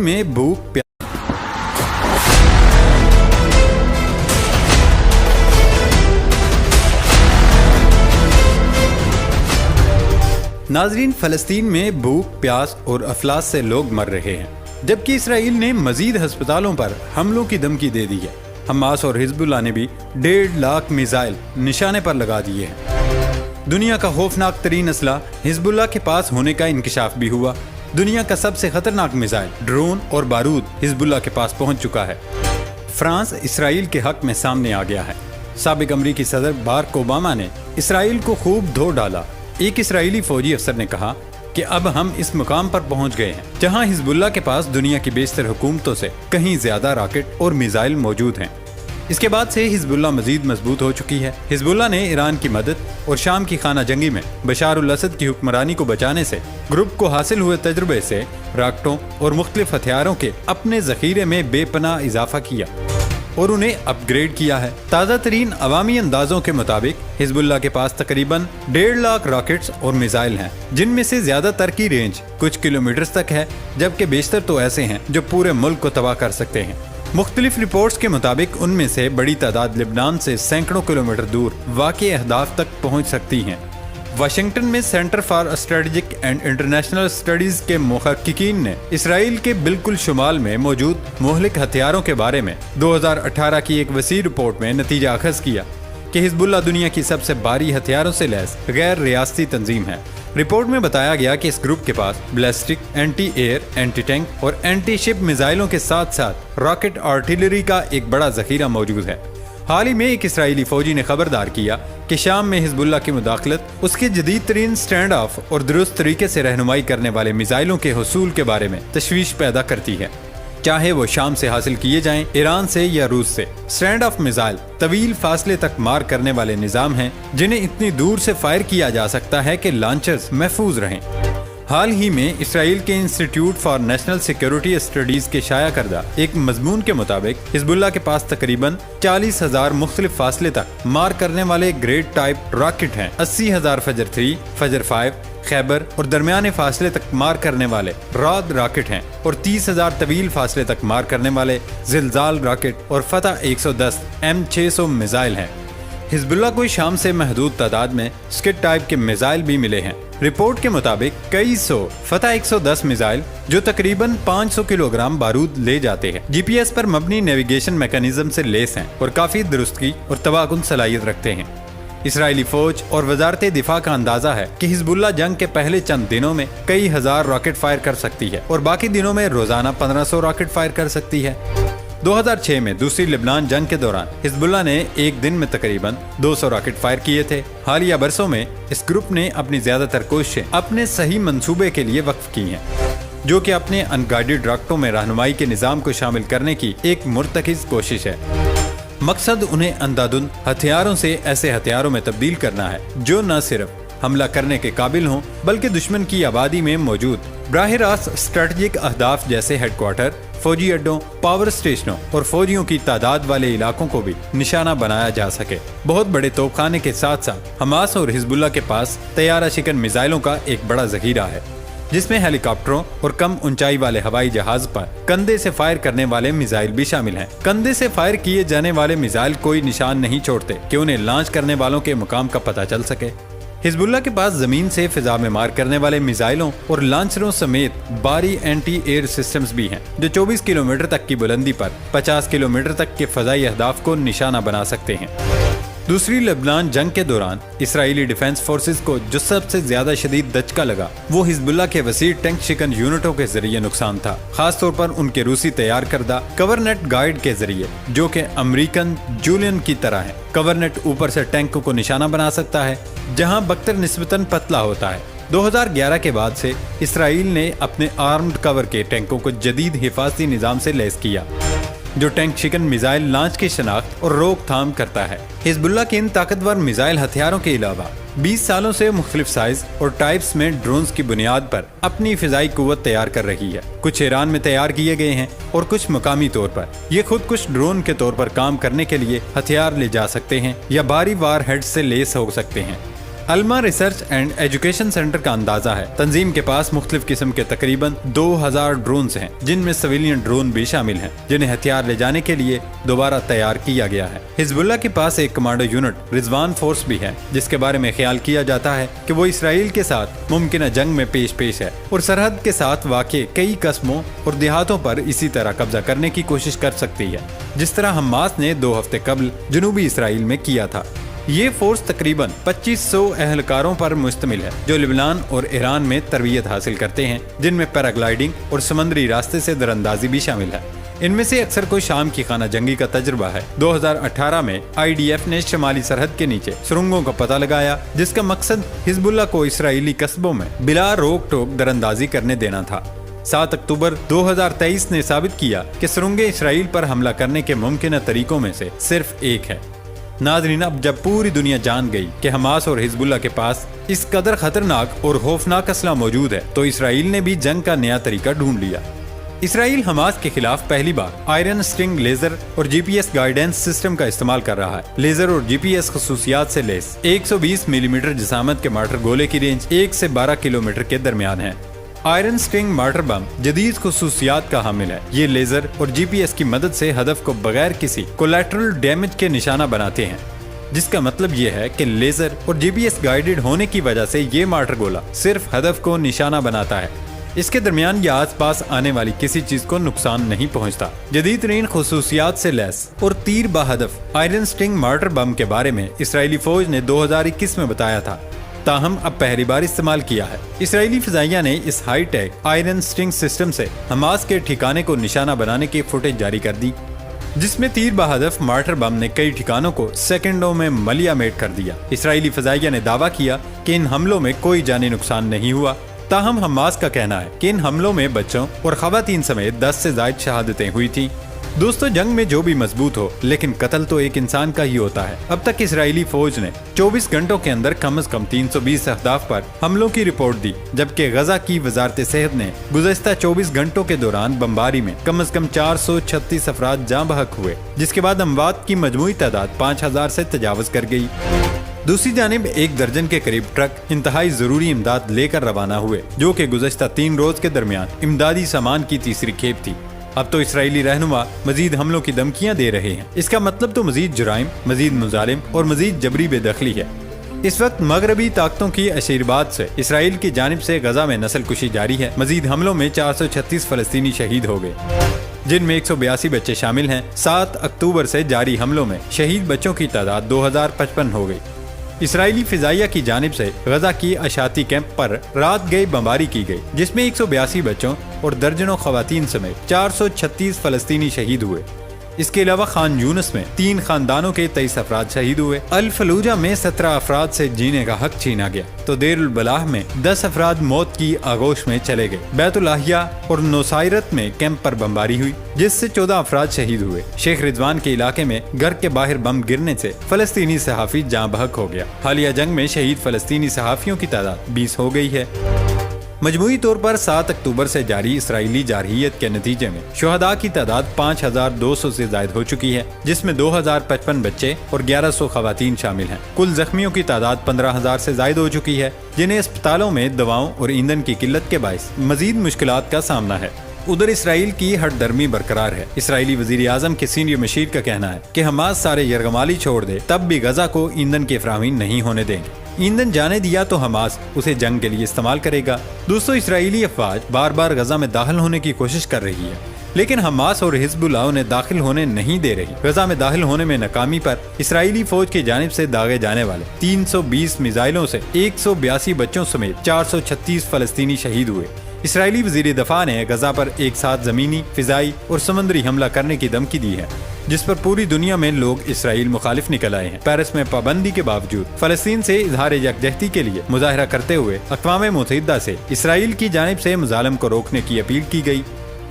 میں بھوک ناظرین، فلسطین میں بھوک، پیاس اور افلاس سے لوگ مر رہے ہیں، جبکہ اسرائیل نے مزید ہسپتالوں پر حملوں کی دھمکی دے دی ہے۔ حماس اور حزب اللہ نے بھی 1.5 لاکھ میزائل نشانے پر لگا دیے ہیں۔ دنیا کا خوفناک ترین اسلحہ حزب اللہ کے پاس ہونے کا انکشاف بھی ہوا۔ دنیا کا سب سے خطرناک میزائل، ڈرون اور بارود حزب اللہ کے پاس پہنچ چکا ہے۔ فرانس اسرائیل کے حق میں سامنے آ گیا ہے۔ سابق امریکی صدر باراک اوباما نے اسرائیل کو خوب دھو ڈالا۔ ایک اسرائیلی فوجی افسر نے کہا کہ اب ہم اس مقام پر پہنچ گئے ہیں جہاں حزب اللہ کے پاس دنیا کی بیشتر حکومتوں سے کہیں زیادہ راکٹ اور میزائل موجود ہیں۔ اس کے بعد سے حزب اللہ مزید مضبوط ہو چکی ہے۔ حزب اللہ نے ایران کی مدد اور شام کی خانہ جنگی میں بشار الاسد کی حکمرانی کو بچانے سے گروپ کو حاصل ہوئے تجربے سے راکٹوں اور مختلف ہتھیاروں کے اپنے ذخیرے میں بے پناہ اضافہ کیا اور انہیں اپ گریڈ کیا ہے۔ تازہ ترین عوامی اندازوں کے مطابق حزب اللہ کے پاس تقریباً 1.5 لاکھ راکٹس اور میزائل ہیں، جن میں سے زیادہ تر کی رینج کچھ کلومیٹرز تک ہے، جبکہ بیشتر تو ایسے ہیں جو پورے ملک کو تباہ کر سکتے ہیں۔ مختلف رپورٹس کے مطابق ان میں سے بڑی تعداد لبنان سے سینکڑوں کلومیٹر دور واقع اہداف تک پہنچ سکتی ہیں۔ واشنگٹن میں centre for strategic and international studies کے محققین نے اسرائیل کے بالکل شمال میں موجود مہلک ہتھیاروں کے بارے میں 2018 کی ایک وسیع رپورٹ میں نتیجہ اخذ کیا کہ حزب اللہ دنیا کی سب سے بھاری ہتھیاروں سے لیس غیر ریاستی تنظیم ہے۔ رپورٹ میں بتایا گیا کہ اس گروپ کے پاس ballistic, anti air, anti tank اور اینٹی شپ میزائلوں کے ساتھ ساتھ راکٹ آرٹلری کا ایک بڑا ذخیرہ موجود ہے۔ حال ہی میں ایک اسرائیلی فوجی نے خبردار کیا کہ شام میں حزب اللہ کی مداخلت اس کے جدید ترین سٹینڈ آف اور درست طریقے سے رہنمائی کرنے والے میزائلوں کے حصول کے بارے میں تشویش پیدا کرتی ہے، چاہے وہ شام سے حاصل کیے جائیں، ایران سے یا روس سے۔ سٹینڈ آف میزائل طویل فاصلے تک مار کرنے والے نظام ہیں جنہیں اتنی دور سے فائر کیا جا سکتا ہے کہ لانچرز محفوظ رہیں۔ حال ہی میں اسرائیل کے institute for national security studies کے شائع کردہ ایک مضمون کے مطابق حزب اللہ کے پاس تقریباً 40,000 مختلف فاصلے تک مار کرنے والے گریڈ ٹائپ راکٹ ہیں۔ 80,000 فجر 3، فجر 5، خیبر اور درمیانے فاصلے تک مار کرنے والے راد راکٹ ہیں اور 30,000 طویل فاصلے تک مار کرنے والے زلزال راکٹ اور فتح 110 M600 میزائل ہیں۔ حزب اللہ کو شام سے محدود تعداد میں سکٹ ٹائپ کے میزائل بھی ملے ہیں۔ رپورٹ کے مطابق کئی سو فتح 110 میزائل جو تقریباً 500 کلو گرام بارود لے جاتے ہیں، جی پی ایس پر مبنی نیویگیشن میکانزم سے لیس ہیں اور کافی درستگی اور تباہ کن صلاحیت رکھتے ہیں۔ اسرائیلی فوج اور وزارت دفاع کا اندازہ ہے کہ حزب اللہ جنگ کے پہلے چند دنوں میں کئی ہزار راکٹ فائر کر سکتی ہے اور باقی دنوں میں روزانہ 1500 راکٹ فائر کر سکتی ہے۔ 2006 میں دوسری لبنان جنگ کے دوران حزب اللہ نے ایک دن میں تقریباً 200 راکٹ فائر کیے تھے۔ حالیہ برسوں میں اس گروپ نے اپنی زیادہ تر کوششیں اپنے صحیح منصوبے کے لیے وقف کی ہیں، جو کہ اپنے ان گائیڈڈ راکٹوں میں رہنمائی کے نظام کو شامل کرنے کی ایک مرتکز کوشش ہے۔ مقصد انہیں اندھادھند ہتھیاروں سے ایسے ہتھیاروں میں تبدیل کرنا ہے جو نہ صرف حملہ کرنے کے قابل ہوں بلکہ دشمن کی آبادی میں موجود براہ راست اسٹریٹجک اہداف جیسے ہیڈ کوارٹر، فوجی اڈوں، پاور اسٹیشنوں اور فوجیوں کی تعداد والے علاقوں کو بھی نشانہ بنایا جا سکے۔ بہت بڑے توپ خانے کے ساتھ ساتھ حماس اور حزب اللہ کے پاس طیارہ شکن میزائلوں کا ایک بڑا ذخیرہ ہے، جس میں ہیلی کاپٹروں اور کم اونچائی والے ہوائی جہاز پر کندھے سے فائر کرنے والے میزائل بھی شامل ہیں۔ کندھے سے فائر کیے جانے والے میزائل کوئی نشان نہیں چھوڑتے کہ انہیں لانچ کرنے والوں کے مقام کا پتہ چل سکے۔ حزب اللہ کے پاس زمین سے فضا میں مار کرنے والے میزائلوں اور لانچروں سمیت بھاری اینٹی ایئر سسٹمز بھی ہیں جو 24 کلومیٹر تک کی بلندی پر 50 کلومیٹر تک کے فضائی اہداف کو نشانہ بنا سکتے ہیں۔ دوسری لبنان جنگ کے دوران اسرائیلی ڈیفنس فورسز کو جو سب سے زیادہ شدید دھچکا لگا وہ حزب اللہ کے وسیع ٹینک شکن یونٹوں کے ذریعے نقصان تھا، خاص طور پر ان کے روسی تیار کردہ کورنیٹ گائیڈ کے ذریعے جو کہ امریکن جولین کی طرح ہیں۔ کورنیٹ اوپر سے ٹینکوں کو نشانہ بنا سکتا ہے جہاں بختر نسبتاً پتلا ہوتا ہے۔ 2011 کے بعد سے اسرائیل نے اپنے آرمڈ کور کے ٹینکوں کو جدید حفاظتی نظام سے لیس کیا جو ٹینک شکن میزائل لانچ کی شناخت اور روک تھام کرتا ہے۔ حزب اللہ کے ان طاقتور میزائل ہتھیاروں کے علاوہ 20 سالوں سے مختلف سائز اور ٹائپس میں ڈرونز کی بنیاد پر اپنی فضائی قوت تیار کر رہی ہے۔ کچھ ایران میں تیار کیے گئے ہیں اور کچھ مقامی طور پر۔ یہ خود کش ڈرون کے طور پر کام کرنے کے لیے ہتھیار لے جا سکتے ہیں یا بھاری وار ہیڈ سے لیس ہو سکتے ہیں۔ الما ریسرچ اینڈ ایجوکیشن سینٹر کا اندازہ ہے تنظیم کے پاس مختلف قسم کے تقریباً 2000 ڈرونز ہیں، جن میں سویلین ڈرون بھی شامل ہیں جنہیں ہتھیار لے جانے کے لیے دوبارہ تیار کیا گیا ہے۔ حزب اللہ کے پاس ایک کمانڈو یونٹ رضوان فورس بھی ہے، جس کے بارے میں خیال کیا جاتا ہے کہ وہ اسرائیل کے ساتھ ممکنہ جنگ میں پیش ہے اور سرحد کے ساتھ واقع کئی قصبوں اور دیہاتوں پر اسی طرح قبضہ کرنے کی کوشش کر سکتی ہے، جس طرح حماس نے 2 ہفتے قبل جنوبی اسرائیل میں کیا تھا۔ یہ فورس تقریباً 2500 اہلکاروں پر مشتمل ہے جو لبنان اور ایران میں تربیت حاصل کرتے ہیں، جن میں پیراگلائیڈنگ اور سمندری راستے سے دراندازی بھی شامل ہے۔ ان میں سے اکثر کو شام کی خانہ جنگی کا تجربہ ہے۔ 2018 میں IDF نے شمالی سرحد کے نیچے سرنگوں کا پتہ لگایا، جس کا مقصد حزب اللہ کو اسرائیلی قصبوں میں بلا روک ٹوک دراندازی کرنے دینا تھا۔ 7 اکتوبر 2023 نے ثابت کیا کہ سرنگیں اسرائیل پر حملہ کرنے کے ممکنہ طریقوں میں سے صرف ایک ہے۔ ناظرین، اب جب پوری دنیا جان گئی کہ حماس اور حزب اللہ کے پاس اس قدر خطرناک اور خوفناک اسلحہ موجود ہے، تو اسرائیل نے بھی جنگ کا نیا طریقہ ڈھونڈ لیا۔ اسرائیل حماس کے خلاف پہلی بار آئرن سٹنگ لیزر اور GPS گائیڈنس سسٹم کا استعمال کر رہا ہے۔ لیزر اور GPS خصوصیات سے لیس 120 ملی میٹر جسامت کے مارٹر گولے کی رینج 1 سے 12 کلومیٹر کے درمیان ہے۔ آئرن سٹنگ مارٹر بم جدید خصوصیات کا حامل ہے۔ یہ لیزر اور GPS کی مدد سے ہدف کو بغیر کسی کولیٹرل ڈیمیج کے نشانہ بناتے ہیں، جس کا مطلب یہ ہے کہ لیزر اور GPS گائیڈڈ ہونے کی وجہ سے یہ مارٹر گولا صرف ہدف کو نشانہ بناتا ہے، اس کے درمیان یا آس پاس آنے والی کسی چیز کو نقصان نہیں پہنچتا۔ جدید ترین خصوصیات سے لیس اور تیر بہدف آئرن سٹنگ مارٹر بم کے بارے میں اسرائیلی فوج نے 2021 میں بتایا تھا، تاہم اب پہلی بار استعمال کیا ہے۔ اسرائیلی فضائیہ نے اس high tech iron sting system سے حماس کے ٹھکانے کو نشانہ بنانے کی فوٹیج جاری کر دی، جس میں تیر بہدف مارٹر بم نے کئی ٹھکانوں کو سیکنڈوں میں ملیا میٹ کر دیا۔ اسرائیلی فضائیہ نے دعویٰ کیا کہ ان حملوں میں کوئی جانی نقصان نہیں ہوا، تاہم حماس کا کہنا ہے کہ ان حملوں میں بچوں اور خواتین سمیت 10 سے زائد شہادتیں ہوئی تھیں۔ دوستو، جنگ میں جو بھی مضبوط ہو، لیکن قتل تو ایک انسان کا ہی ہوتا ہے۔ اب تک اسرائیلی فوج نے 24 گھنٹوں کے اندر کم از کم 320 اہداف پر حملوں کی رپورٹ دی، جبکہ غزہ کی وزارت صحت نے گزشتہ 24 گھنٹوں کے دوران بمباری میں کم از کم 436 افراد جاں بحق ہوئے، جس کے بعد اموات کی مجموعی تعداد 5000 سے تجاوز کر گئی۔ دوسری جانب 1 درجن کے قریب ٹرک انتہائی ضروری امداد لے کر روانہ ہوئے، جو کہ گزشتہ 3 روز کے درمیان امدادی سامان کی تیسری کھیپ تھی۔ اب تو اسرائیلی رہنما مزید حملوں کی دھمکیاں دے رہے ہیں۔ اس کا مطلب تو مزید جرائم، مزید مظالم اور مزید جبری بے دخلی ہے۔ اس وقت مغربی طاقتوں کی اشیرباد سے اسرائیل کی جانب سے غزہ میں نسل کشی جاری ہے۔ مزید حملوں میں 436 فلسطینی شہید ہو گئے، جن میں 182 بچے شامل ہیں۔ 7 اکتوبر سے جاری حملوں میں شہید بچوں کی تعداد 2055 ہو گئی۔ اسرائیلی فضائیہ کی جانب سے غزہ کی اشاتی کیمپ پر رات گئی بمباری کی گئی، جس میں 182 بچوں اور درجنوں خواتین سمیت 436 فلسطینی شہید ہوئے۔ اس کے علاوہ خان یونس میں 3 خاندانوں کے 23 افراد شہید ہوئے۔ الفلوجہ میں 17 افراد سے جینے کا حق چھینا گیا، تو دیر البلاح میں 10 افراد موت کی آغوش میں چلے گئے۔ بیت الاحیاء اور نوسائرت میں کیمپ پر بمباری ہوئی، جس سے 14 افراد شہید ہوئے۔ شیخ رضوان کے علاقے میں گھر کے باہر بم گرنے سے فلسطینی صحافی جاں بحق ہو گیا۔ حالیہ جنگ میں شہید فلسطینی صحافیوں کی تعداد 20 ہو گئی ہے۔ مجموعی طور پر 7 اکتوبر سے جاری اسرائیلی جارحیت کے نتیجے میں شہداء کی تعداد 5200 سے زائد ہو چکی ہے، جس میں 2055 بچے اور 1100 خواتین شامل ہیں۔ کل زخمیوں کی تعداد 15000 سے زائد ہو چکی ہے، جنہیں اسپتالوں میں دواؤں اور ایندھن کی قلت کے باعث مزید مشکلات کا سامنا ہے۔ ادھر اسرائیل کی ہٹ درمی برقرار ہے۔ اسرائیلی وزیر اعظم کے سینئر مشیر کا کہنا ہے کہ حماس سارے یرغمالی چھوڑ دے، تب بھی غزہ کو ایندھن کی فراہمی نہیں ہونے دیں گے۔ ایندھن جانے دیا تو حماس اسے جنگ کے لیے استعمال کرے گا۔ دوستو، اسرائیلی افواج بار بار غزہ میں داخل ہونے کی کوشش کر رہی ہے، لیکن حماس اور حزب اللہ انہیں داخل ہونے نہیں دے رہی۔ غزہ میں داخل ہونے میں ناکامی پر اسرائیلی فوج کی جانب سے داغے جانے والے 320 میزائلوں سے 182 بچوں سمیت 436 فلسطینی شہید ہوئے۔ اسرائیلی وزیر دفاع نے غزہ پر ایک ساتھ زمینی، فضائی اور سمندری حملہ کرنے کی دھمکی دی ہے، جس پر پوری دنیا میں لوگ اسرائیل مخالف نکل آئے ہیں۔ پیرس میں پابندی کے باوجود فلسطین سے اظہار یکجہتی کے لیے مظاہرہ کرتے ہوئے اقوام متحدہ سے اسرائیل کی جانب سے مظالم کو روکنے کی اپیل کی گئی،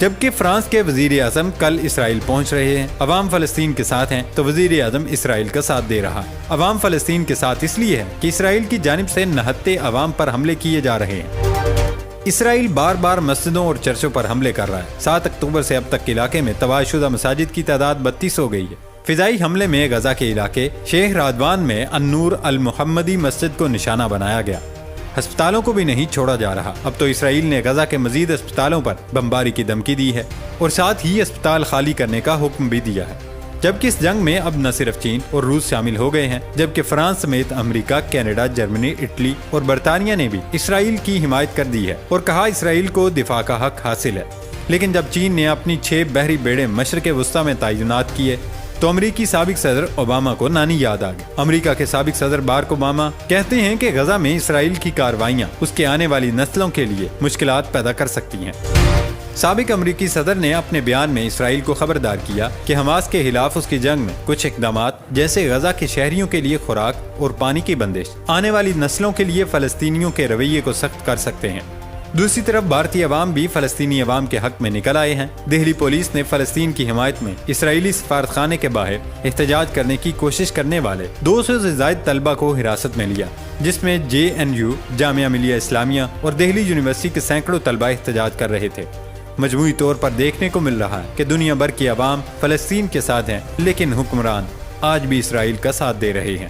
جبکہ فرانس کے وزیر اعظم کل اسرائیل پہنچ رہے ہیں۔ عوام فلسطین کے ساتھ ہیں تو وزیر اعظم اسرائیل کا ساتھ دے رہا ہے۔ عوام فلسطین کے ساتھ اس لیے ہے کہ اسرائیل کی جانب سے نہتے عوام پر حملے کیے جا رہے ہیں۔ اسرائیل بار بار مسجدوں اور چرچوں پر حملے کر رہا ہے۔ 7 اکتوبر سے اب تک علاقے میں تباہ شدہ مساجد کی تعداد 32 ہو گئی ہے۔ فضائی حملے میں غزہ کے علاقے شیخ رادوان میں النور المحمدی مسجد کو نشانہ بنایا گیا۔ ہسپتالوں کو بھی نہیں چھوڑا جا رہا۔ اب تو اسرائیل نے غزہ کے مزید ہسپتالوں پر بمباری کی دھمکی دی ہے اور ساتھ ہی ہسپتال خالی کرنے کا حکم بھی دیا ہے، جبکہ اس جنگ میں اب نہ صرف چین اور روس شامل ہو گئے ہیں، جبکہ فرانس سمیت امریکہ، کینیڈا، جرمنی، اٹلی اور برطانیہ نے بھی اسرائیل کی حمایت کر دی ہے اور کہا اسرائیل کو دفاع کا حق حاصل ہے۔ لیکن جب چین نے اپنی 6 بحری بیڑے مشرق وسطیٰ میں تعینات کیے تو امریکی سابق صدر اوباما کو نانی یاد آ گئی۔ امریکہ کے سابق صدر باراک اوباما کہتے ہیں کہ غزہ میں اسرائیل کی کارروائیاں اس کے آنے والی نسلوں کے لیے مشکلات پیدا کر سکتی ہیں۔ سابق امریکی صدر نے اپنے بیان میں اسرائیل کو خبردار کیا کہ حماس کے خلاف اس کی جنگ میں کچھ اقدامات جیسے غزہ کے شہریوں کے لیے خوراک اور پانی کی بندش آنے والی نسلوں کے لیے فلسطینیوں کے رویے کو سخت کر سکتے ہیں۔ دوسری طرف بھارتی عوام بھی فلسطینی عوام کے حق میں نکل آئے ہیں۔ دہلی پولیس نے فلسطین کی حمایت میں اسرائیلی سفارتخانے کے باہر احتجاج کرنے کی کوشش کرنے والے 200 سے زائد طلبہ کو حراست میں لیا، جس میں JNU، جامعہ ملیہ اسلامیہ اور دہلی یونیورسٹی کے سینکڑوں طلبہ احتجاج کر رہے تھے۔ مجموعی طور پر دیکھنے کو مل رہا ہے کہ دنیا بھر کی عوام فلسطین کے ساتھ ہیں، لیکن حکمران آج بھی اسرائیل کا ساتھ دے رہے ہیں۔